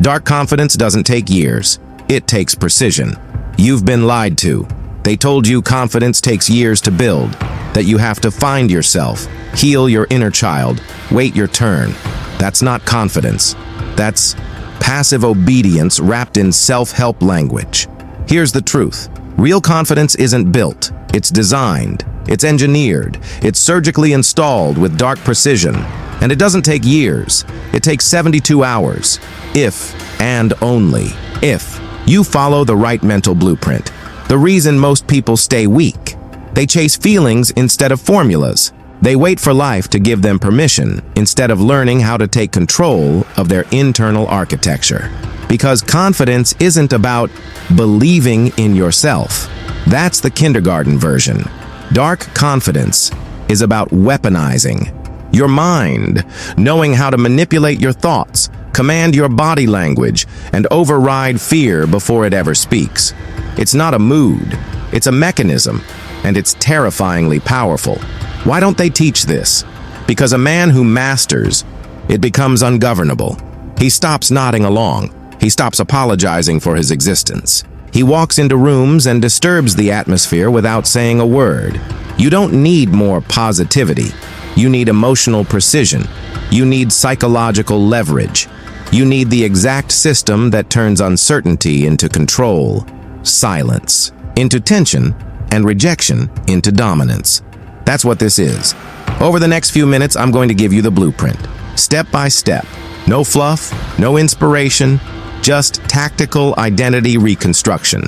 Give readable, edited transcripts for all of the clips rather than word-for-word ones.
Dark confidence doesn't take years. It takes precision. You've been lied to. They told you confidence takes years to build, that you have to find yourself, heal your inner child, wait your turn. That's not confidence. That's passive obedience wrapped in self-help language. Here's the truth. Real confidence isn't built. It's designed. It's engineered. It's surgically installed with dark precision. And it doesn't take years. It takes 72 hours. If, and only if, you follow the right mental blueprint. The reason most people stay weak. They chase feelings instead of formulas. They wait for life to give them permission instead of learning how to take control of their internal architecture. Because confidence isn't about believing in yourself. That's the kindergarten version. Dark confidence is about weaponizing your mind, knowing how to manipulate your thoughts, command your body language, and override fear before it ever speaks. It's not a mood, it's a mechanism, and it's terrifyingly powerful. Why don't they teach this? Because a man who masters, it becomes ungovernable. He stops nodding along. He stops apologizing for his existence. He walks into rooms and disturbs the atmosphere without saying a word. You don't need more positivity. You need emotional precision. You need psychological leverage. You need the exact system that turns uncertainty into control, silence into tension, and rejection into dominance. That's what this is. Over the next few minutes, I'm going to give you the blueprint, step by step. No fluff, no inspiration, just tactical identity reconstruction.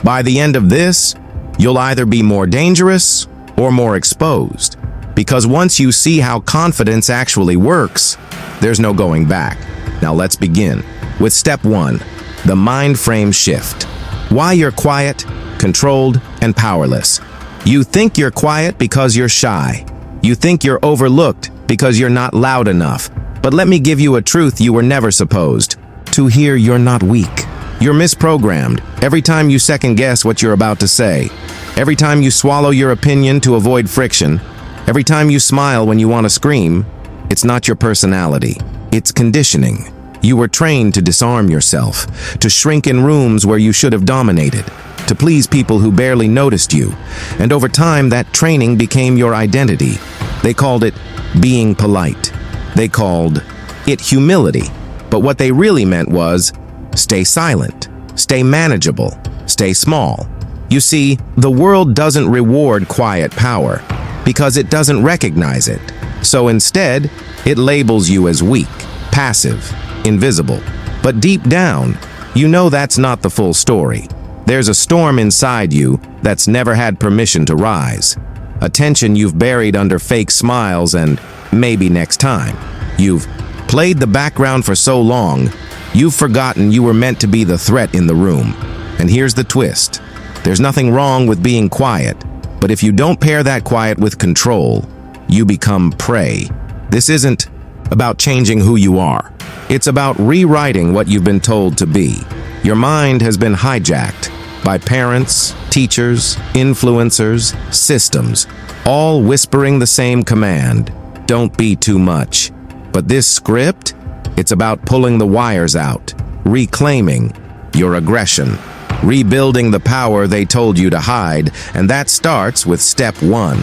By the end of this, you'll either be more dangerous or more exposed. Because once you see how confidence actually works, there's no going back. Now let's begin with step 1, the mind frame shift. Why you're quiet, controlled, and powerless. You think you're quiet because you're shy. You think you're overlooked because you're not loud enough. But let me give you a truth you were never supposed to hear. You're not weak. You're misprogrammed every time you second guess what you're about to say. Every time you swallow your opinion to avoid friction. Every time you smile when you want to scream. It's not your personality. It's conditioning. You were trained to disarm yourself, to shrink in rooms where you should have dominated, to please people who barely noticed you. And over time, that training became your identity. They called it being polite. They called it humility. But what they really meant was, stay silent, stay manageable, stay small. You see, the world doesn't reward quiet power because it doesn't recognize it. So instead, it labels you as weak, passive, invisible. But deep down, you know that's not the full story. There's a storm inside you that's never had permission to rise. A tension you've buried under fake smiles and maybe next time. You've played the background for so long, you've forgotten you were meant to be the threat in the room. And here's the twist. There's nothing wrong with being quiet, but if you don't pair that quiet with control, you become prey. This isn't about changing who you are. It's about rewriting what you've been told to be. Your mind has been hijacked by parents, teachers, influencers, systems, all whispering the same command, don't be too much. But this script, it's about pulling the wires out, reclaiming your aggression, rebuilding the power they told you to hide, and that starts with step 1,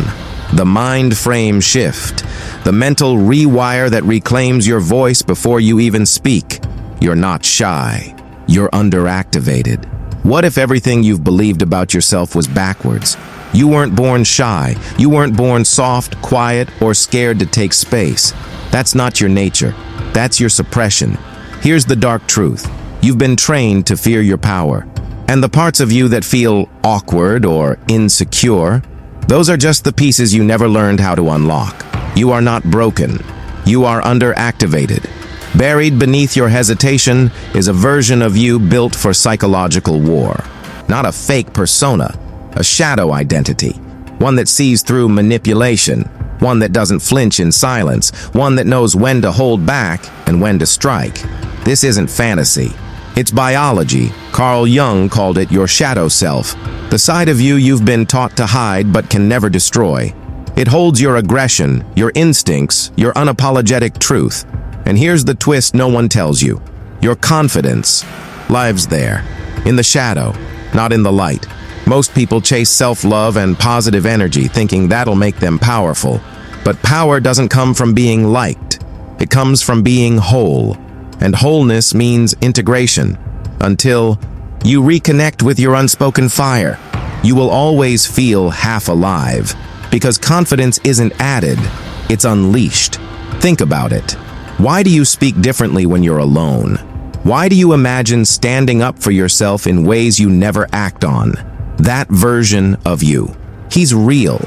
the mind frame shift, the mental rewire that reclaims your voice before you even speak. You're not shy. You're underactivated. What if everything you've believed about yourself was backwards? You weren't born shy. You weren't born soft, quiet, or scared to take space. That's not your nature. That's your suppression. Here's the dark truth. You've been trained to fear your power. And the parts of you that feel awkward or insecure, those are just the pieces you never learned how to unlock. You are not broken. You are underactivated. Buried beneath your hesitation is a version of you built for psychological war. Not a fake persona, a shadow identity. One that sees through manipulation. One that doesn't flinch in silence. One that knows when to hold back and when to strike. This isn't fantasy. It's biology. Carl Jung called it your shadow self. The side of you you've been taught to hide but can never destroy. It holds your aggression, your instincts, your unapologetic truth. And here's the twist no one tells you. Your confidence lives there, in the shadow, not in the light. Most people chase self-love and positive energy, thinking that'll make them powerful. But power doesn't come from being liked. It comes from being whole. And wholeness means integration. Until you reconnect with your unspoken fire, you will always feel half alive. Because confidence isn't added, it's unleashed. Think about it. Why do you speak differently when you're alone? Why do you imagine standing up for yourself in ways you never act on? That version of you. He's real.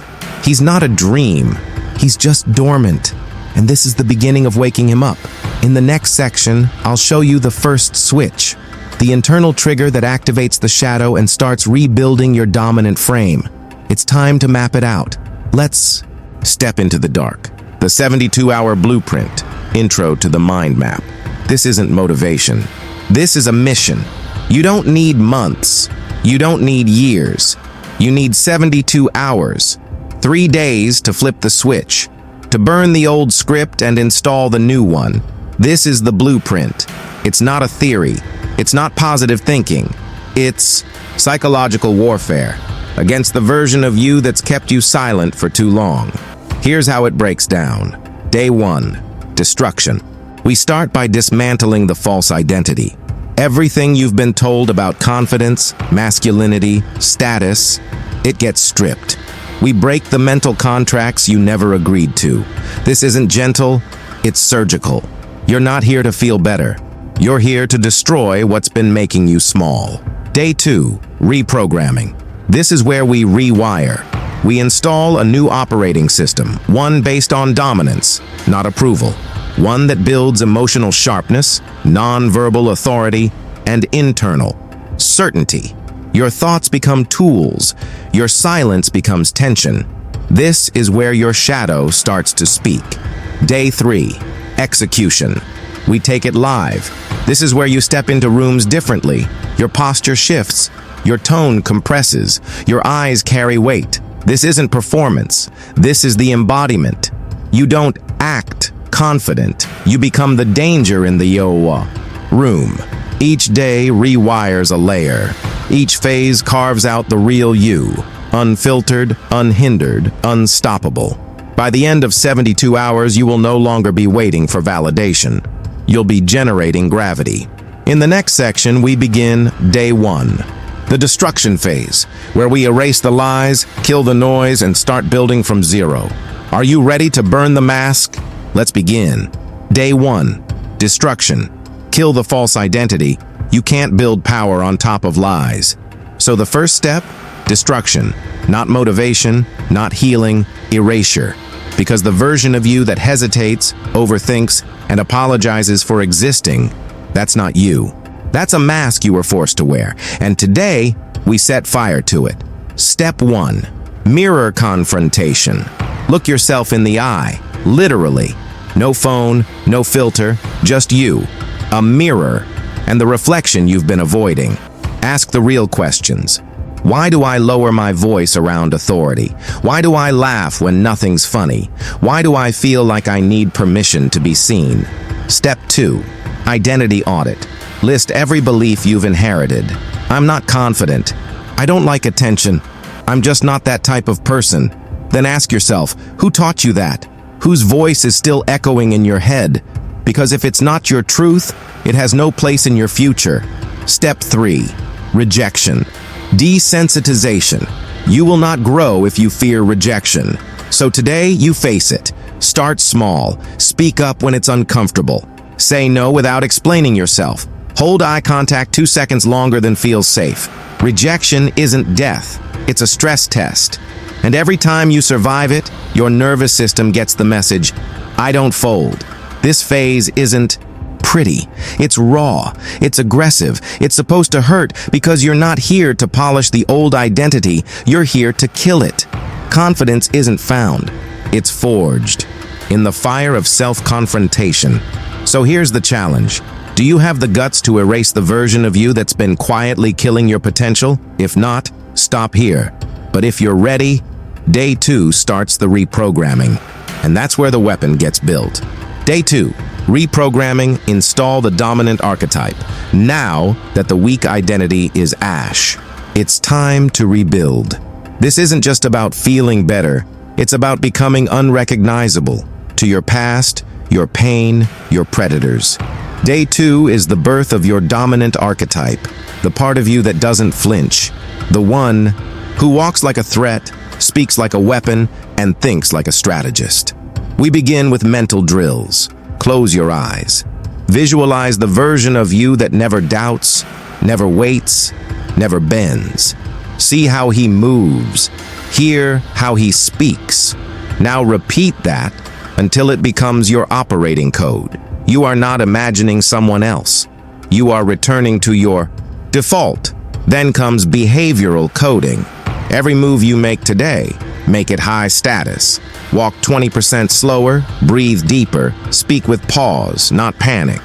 He's not a dream. He's just dormant. And this is the beginning of waking him up. In the next section, I'll show you the first switch, the internal trigger that activates the shadow and starts rebuilding your dominant frame. It's time to map it out. Let's step into the dark. The 72-hour blueprint, intro to the mind map. This isn't motivation. This is a mission. You don't need months. You don't need years. You need 72 hours, 3 days to flip the switch, to burn the old script and install the new one. This is the blueprint. It's not a theory. It's not positive thinking. It's psychological warfare against the version of you that's kept you silent for too long. Here's how it breaks down. Day 1, destruction. We start by dismantling the false identity. Everything you've been told about confidence, masculinity, status, it gets stripped. We break the mental contracts you never agreed to. This isn't gentle, it's surgical. You're not here to feel better. You're here to destroy what's been making you small. Day 2, reprogramming. This is where we rewire. We install a new operating system, one based on dominance, not approval. One that builds emotional sharpness, non-verbal authority, and internal certainty. Your thoughts become tools. Your silence becomes tension. This is where your shadow starts to speak. Day 3, execution. We take it live. This is where you step into rooms differently. Your posture shifts. Your tone compresses. Your eyes carry weight. This isn't performance. This is the embodiment. You don't act confident. You become the danger in the room. Each day rewires a layer. Each phase carves out the real you. Unfiltered, unhindered, unstoppable. By the end of 72 hours, you will no longer be waiting for validation. You'll be generating gravity. In the next section, we begin day 1. The destruction phase, where we erase the lies, kill the noise, and start building from zero. Are you ready to burn the mask? Let's begin. Day 1, destruction. Kill the false identity. You can't build power on top of lies. So the first step, destruction. Not motivation, not healing, erasure. Because the version of you that hesitates, overthinks, and apologizes for existing, that's not you. That's a mask you were forced to wear, and today, we set fire to it. Step 1, mirror confrontation. Look yourself in the eye, literally. No phone, no filter, just you. A mirror, and the reflection you've been avoiding. Ask the real questions. Why do I lower my voice around authority? Why do I laugh when nothing's funny? Why do I feel like I need permission to be seen? Step 2, identity audit. List every belief you've inherited. I'm not confident. I don't like attention. I'm just not that type of person. Then ask yourself, who taught you that? Whose voice is still echoing in your head? Because if it's not your truth, it has no place in your future. Step 3, rejection. Desensitization. You will not grow if you fear rejection. So today, you face it. Start small. Speak up when it's uncomfortable. Say no without explaining yourself. Hold eye contact 2 seconds longer than feels safe. Rejection isn't death. It's a stress test. And every time you survive it, your nervous system gets the message, I don't fold. This phase isn't pretty. It's raw. It's aggressive. It's supposed to hurt because you're not here to polish the old identity. You're here to kill it. Confidence isn't found. It's forged in the fire of self-confrontation. So here's the challenge. Do you have the guts to erase the version of you that's been quietly killing your potential? If not, stop here. But if you're ready, day 2 starts the reprogramming. And that's where the weapon gets built. Day 2. Reprogramming, install the dominant archetype. Now that the weak identity is ash, it's time to rebuild. This isn't just about feeling better, it's about becoming unrecognizable to your past, your pain, your predators. Day 2 is the birth of your dominant archetype, the part of you that doesn't flinch, the one who walks like a threat, speaks like a weapon, and thinks like a strategist. We begin with mental drills. Close your eyes. Visualize the version of you that never doubts, never waits, never bends. See how he moves. Hear how he speaks. Now repeat that until it becomes your operating code. You are not imagining someone else. You are returning to your default. Then comes behavioral coding. Every move you make today, make it high status. Walk 20% slower, breathe deeper, speak with pause, not panic.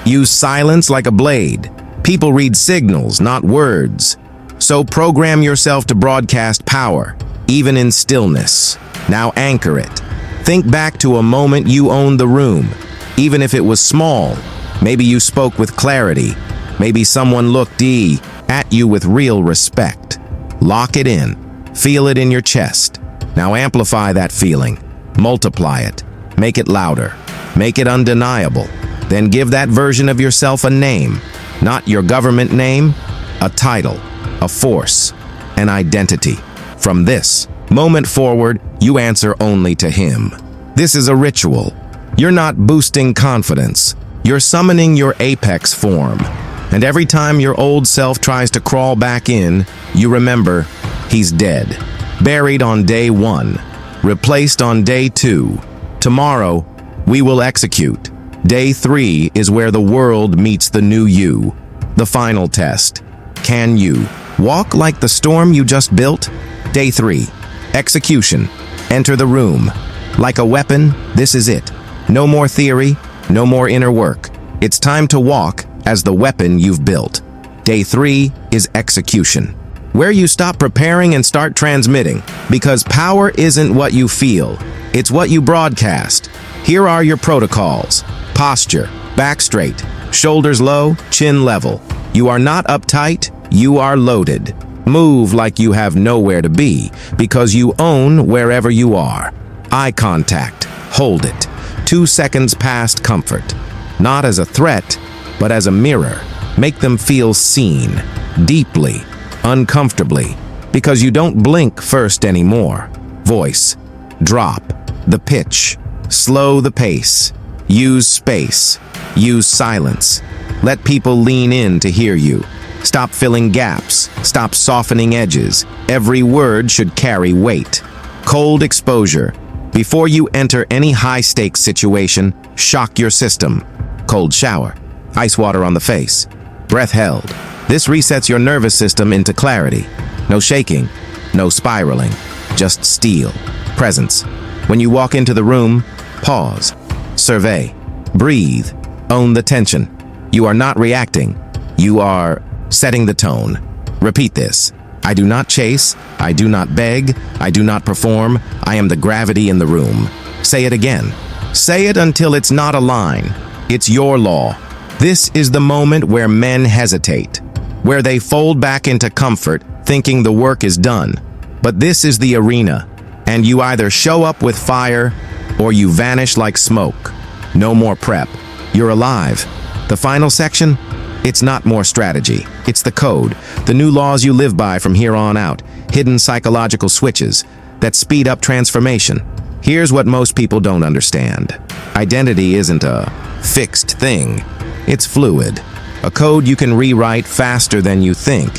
Use silence like a blade. People read signals, not words. So program yourself to broadcast power, even in stillness. Now anchor it. Think back to a moment you owned the room, even if it was small. Maybe you spoke with clarity. Maybe someone looked at you with real respect. Lock it in. Feel it in your chest. Now amplify that feeling. Multiply it. Make it louder. Make it undeniable. Then give that version of yourself a name. Not your government name, a title, a force, an identity. From this moment forward, you answer only to him. This is a ritual. You're not boosting confidence. You're summoning your apex form. And every time your old self tries to crawl back in, you remember, he's dead. Buried on day 1. Replaced on day 2. Tomorrow, we will execute. Day 3 is where the world meets the new you. The final test. Can you walk like the storm you just built? Day 3. Execution. Enter the room. Like a weapon, this is it. No more theory, no more inner work. It's time to walk as the weapon you've built. Day 3 is execution, where you stop preparing and start transmitting, because power isn't what you feel, it's what you broadcast. Here are your protocols. Posture, back straight, shoulders low, chin level. You are not uptight, you are loaded. Move like you have nowhere to be, because you own wherever you are. Eye contact, hold it. 2 seconds past comfort. Not as a threat, but as a mirror. Make them feel seen, deeply, uncomfortably, because you don't blink first anymore. Voice, drop the pitch, slow the pace, use space, use silence. Let people lean in to hear you. Stop filling gaps, stop softening edges. Every word should carry weight. Cold exposure. Before you enter any high-stakes situation, shock your system. Cold shower, ice water on the face, breath held. This resets your nervous system into clarity. No shaking, no spiraling, just steel, presence. When you walk into the room, pause, survey, breathe, own the tension. You are not reacting, you are setting the tone. Repeat this. I do not chase, I do not beg, I do not perform, I am the gravity in the room. Say it again. Say it until it's not a line. It's your law. This is the moment where men hesitate, where they fold back into comfort, thinking the work is done. But this is the arena, and you either show up with fire or you vanish like smoke. No more prep. You're alive. The final section? It's not more strategy. It's the code, the new laws you live by from here on out, hidden psychological switches that speed up transformation. Here's what most people don't understand. Identity isn't a fixed thing. It's fluid. A code you can rewrite faster than you think,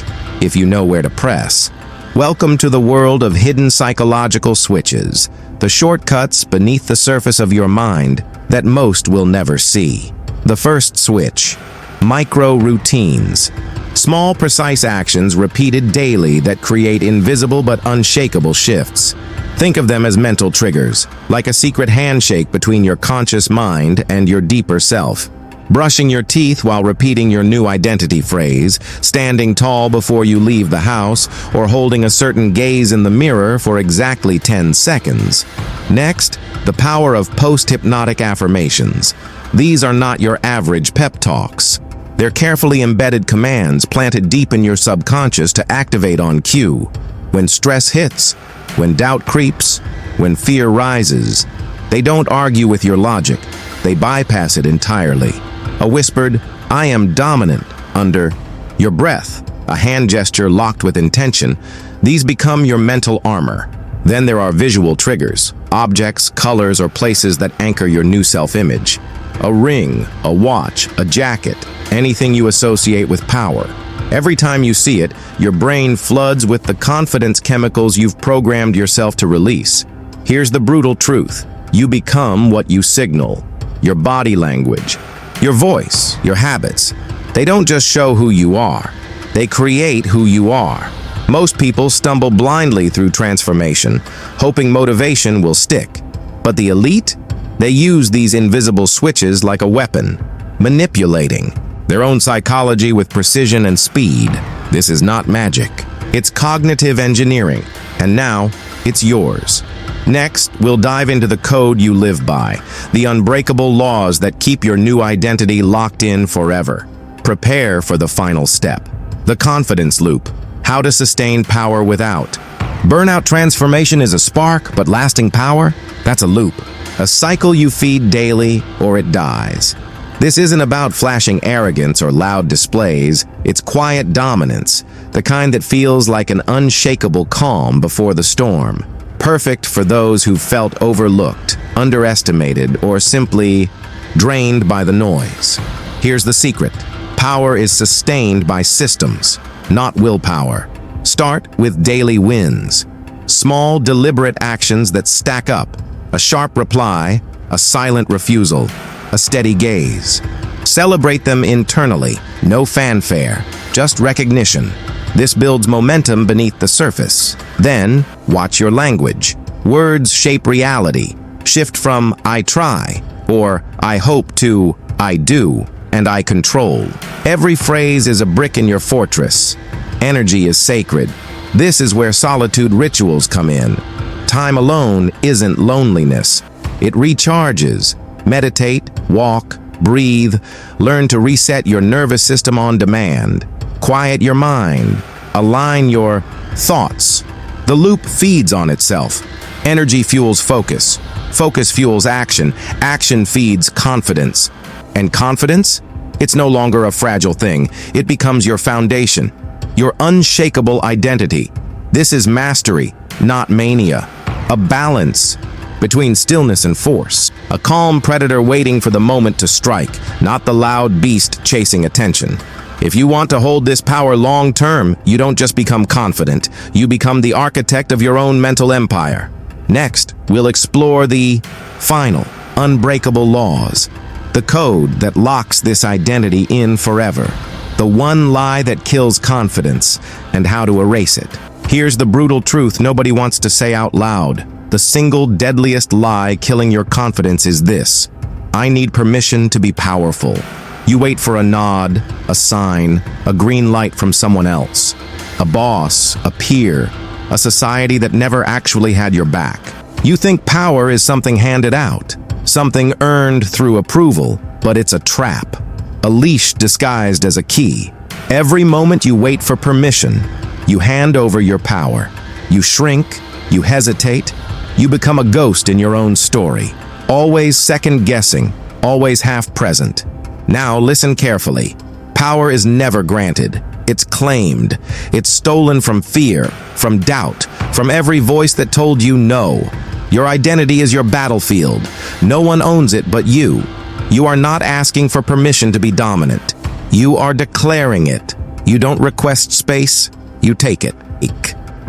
if you know where to press. Welcome to the world of hidden psychological switches, the shortcuts beneath the surface of your mind that most will never see. The first switch. Micro-routines. Small, precise actions repeated daily that create invisible but unshakable shifts. Think of them as mental triggers, like a secret handshake between your conscious mind and your deeper self. brushing your teeth while repeating your new identity phrase, standing tall before you leave the house, or holding a certain gaze in the mirror for exactly 10 seconds. Next, the power of post-hypnotic affirmations. These are not your average pep talks. They're carefully embedded commands planted deep in your subconscious to activate on cue. When stress hits, when doubt creeps, when fear rises, they don't argue with your logic. They bypass it entirely. A whispered, "I am dominant," under your breath, a hand gesture locked with intention. These become your mental armor. Then there are visual triggers, objects, colors, or places that anchor your new self-image. A ring, a watch, a jacket, anything you associate with power. Every time you see it, your brain floods with the confidence chemicals you've programmed yourself to release. Here's the brutal truth. You become what you signal. Your body language, your voice, your habits. They don't just show who you are. They create who you are. Most people stumble blindly through transformation, hoping motivation will stick. But the elite? They use these invisible switches like a weapon, manipulating their own psychology with precision and speed. This is not magic. It's cognitive engineering, and now it's yours. Next, we'll dive into the code you live by, the unbreakable laws that keep your new identity locked in forever. Prepare for the final step. The confidence loop. How to sustain power without. Burnout transformation is a spark, but lasting power? That's a loop. A cycle you feed daily, or it dies. This isn't about flashing arrogance or loud displays. It's quiet dominance, the kind that feels like an unshakable calm before the storm. Perfect for those who felt overlooked, underestimated, or simply drained by the noise. Here's the secret. Power is sustained by systems, not willpower. Start with daily wins. Small, deliberate actions that stack up. A sharp reply, a silent refusal, a steady gaze. Celebrate them internally, no fanfare, just recognition. This builds momentum beneath the surface. Then, watch your language. Words shape reality. Shift from "I try" or "I hope" to "I do" and "I control." Every phrase is a brick in your fortress. Energy is sacred. This is where solitude rituals come in. Time alone isn't loneliness. It recharges. Meditate, walk, breathe. Learn to reset your nervous system on demand. Quiet your mind. Align your thoughts. The loop feeds on itself. Energy fuels focus. Focus fuels action. Action feeds confidence. And confidence? It's no longer a fragile thing. It becomes your foundation, your unshakable identity. This is mastery, not mania. A balance between stillness and force. A calm predator waiting for the moment to strike, not the loud beast chasing attention. If you want to hold this power long term, you don't just become confident, you become the architect of your own mental empire. Next, we'll explore the final, unbreakable laws. The code that locks this identity in forever. The one lie that kills confidence, and how to erase it. Here's the brutal truth nobody wants to say out loud. The single deadliest lie killing your confidence is this: I need permission to be powerful. You wait for a nod, a sign, a green light from someone else. A boss, a peer, a society that never actually had your back. You think power is something handed out, something earned through approval, but it's a trap. A leash disguised as a key. Every moment you wait for permission, you hand over your power. You shrink, you hesitate, you become a ghost in your own story. Always second-guessing, always half-present. Now listen carefully. Power is never granted. It's claimed. It's stolen from fear, from doubt, from every voice that told you no. Your identity is your battlefield. No one owns it but you. You are not asking for permission to be dominant. You are declaring it. You don't request space, you take it.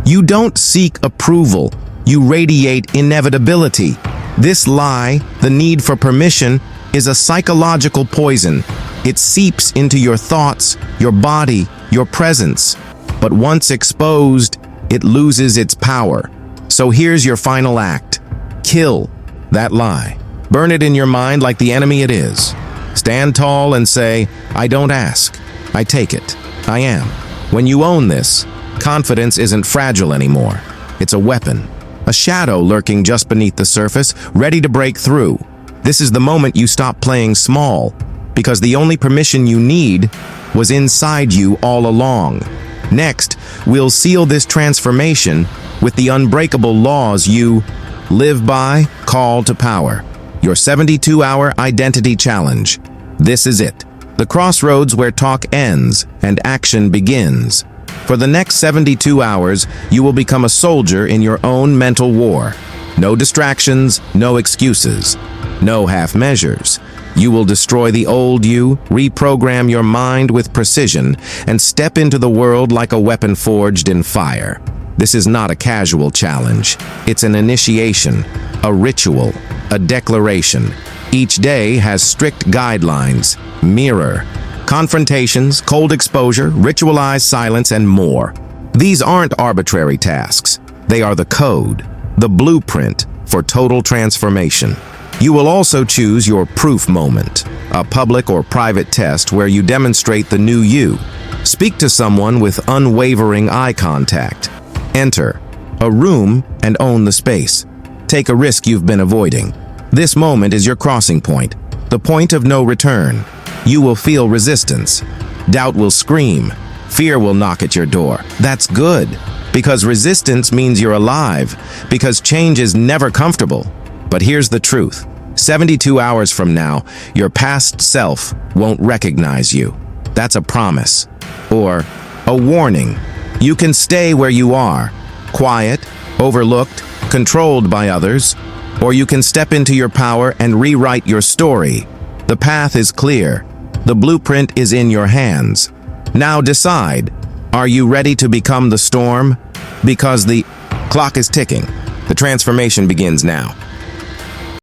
You don't seek approval, you radiate inevitability. This lie, the need for permission, is a psychological poison. It seeps into your thoughts, your body, your presence. But once exposed, it loses its power. So here's your final act. Kill that lie. Burn it in your mind like the enemy it is. Stand tall and say, I don't ask. I take it. I am. When you own this, confidence isn't fragile anymore. It's a weapon. A shadow lurking just beneath the surface, ready to break through. This is the moment you stop playing small, because the only permission you need was inside you all along. Next, we'll seal this transformation with the unbreakable laws you live by, call to power. Your 72-hour identity challenge. This is it. The crossroads where talk ends and action begins. For the next 72 hours, you will become a soldier in your own mental war. No distractions, no excuses, no half measures. You will destroy the old you, reprogram your mind with precision, and step into the world like a weapon forged in fire. This is not a casual challenge. It's an initiation, a ritual, a declaration. Each day has strict guidelines, mirror, confrontations, cold exposure, ritualized silence, and more. These aren't arbitrary tasks. They are the code, the blueprint for total transformation. You will also choose your proof moment, a public or private test where you demonstrate the new you. Speak to someone with unwavering eye contact. Enter a room and own the space. Take a risk you've been avoiding. This moment is your crossing point, the point of no return. You will feel resistance. Doubt will scream. Fear will knock at your door. That's good, because resistance means you're alive, because change is never comfortable. But here's the truth. 72 hours from now, your past self won't recognize you. That's a promise. Or a warning. You can stay where you are, quiet, overlooked, controlled by others, or you can step into your power and rewrite your story. The path is clear. The blueprint is in your hands. Now decide, are you ready to become the storm? Because the clock is ticking. The transformation begins now.